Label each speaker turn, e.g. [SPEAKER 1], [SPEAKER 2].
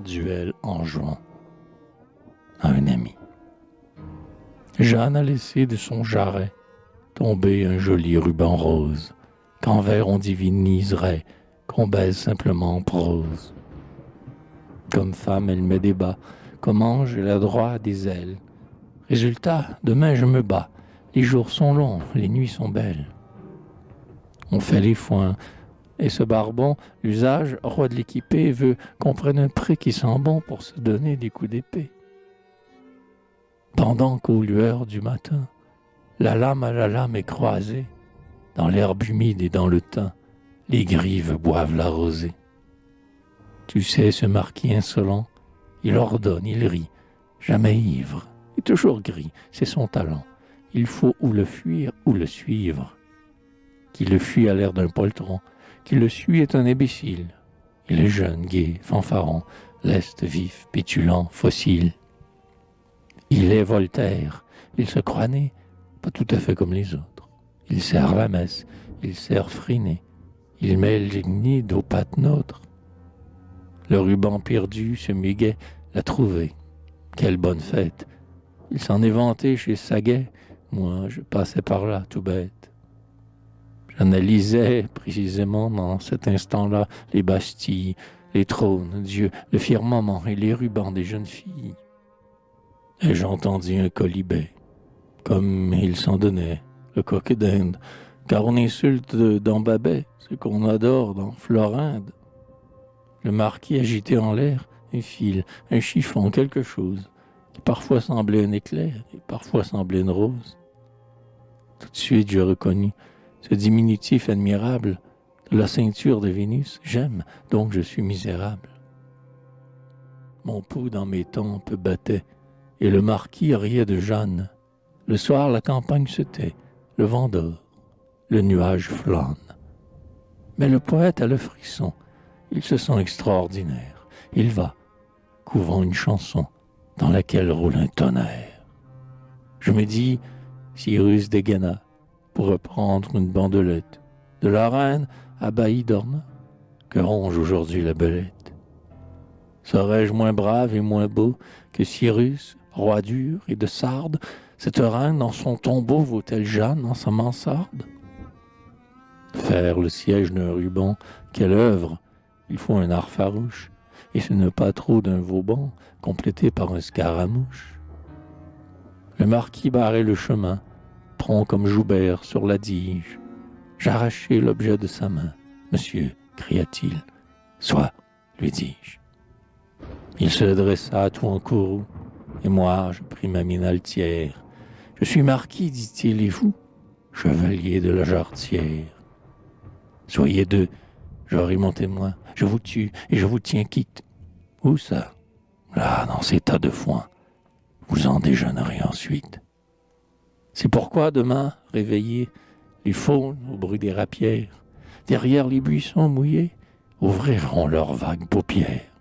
[SPEAKER 1] duel en jouant à un ami. Jeanne a laissé de son jarret tomber un joli ruban rose, qu'en vers on diviniserait, qu'on baise simplement en prose. Comme femme, elle met des bas, comme ange, elle a droit à des ailes. Résultat, demain je me bats, les jours sont longs, les nuits sont belles. On fait les foins, et ce barbon, l'usage, roi de l'équipée, veut qu'on prenne un prix qui sent bon pour se donner des coups d'épée. Pendant qu'aux lueurs du matin, la lame à la lame est croisée, dans l'herbe humide et dans le thym, les grives boivent la rosée. Tu sais, ce marquis insolent, il ordonne, il rit, jamais ivre, et toujours gris, c'est son talent. Il faut ou le fuir ou le suivre. Qui le fuit a l'air d'un poltron, qui le suit est un imbécile. Il est jeune, gai, fanfaron, leste, vif, pétulant, fossile. Il est Voltaire, il se croit né, pas tout à fait comme les autres. Il sert la messe, il sert Freinet, il mêle lignide aux pattes nôtres. Le ruban perdu, ce muguet, l'a trouvé. Quelle bonne fête! Il s'en est vanté chez Saguet, moi je passais par là, tout bête. J'analysais précisément dans cet instant-là les bastilles, les trônes, Dieu, le firmament et les rubans des jeunes filles. Et j'entendis un colibet, comme il s'en donnait, le coq d'Inde, car on insulte dans Babet ce qu'on adore dans Florinde. Le marquis agitait en l'air un fil, un chiffon, quelque chose, qui parfois semblait un éclair et parfois semblait une rose. Tout de suite, je reconnus ce diminutif admirable de la ceinture de Vénus. J'aime, donc je suis misérable. Mon pouls dans mes tempes battait, et le marquis riait de Jeanne. Le soir, la campagne se tait, le vent dort, le nuage flâne. Mais le poète a le frisson, il se sent extraordinaire. Il va, couvrant une chanson dans laquelle roule un tonnerre. Je me dis, Cyrus dégaina pour reprendre une bandelette de la reine à Bailly d'Orna, que ronge aujourd'hui la belette. Serais-je moins brave et moins beau que Cyrus, roi dur et de Sardes, cette reine dans son tombeau vaut-elle Jeanne dans sa mansarde? Faire le siège d'un ruban, quelle œuvre! Il faut un art farouche, et ce n'est pas trop d'un Vauban, complété par un scaramouche. Le marquis barrait le chemin, prompt comme Joubert sur la dige. J'arrachai l'objet de sa main. « Monsieur, cria-t-il, soit, lui dis-je. » Il se dressa tout en courroux, et moi, je pris ma mine altière. « Je suis marquis, dit-il, et vous, chevalier de la jarretière. Soyez deux, j'aurai mon témoin, je vous tue et je vous tiens quitte. Où ça? Là, dans ces tas de foin. Vous en déjeunerez ensuite. C'est pourquoi demain, réveillés, les faunes au bruit des rapières, derrière les buissons mouillés, ouvriront leurs vagues paupières.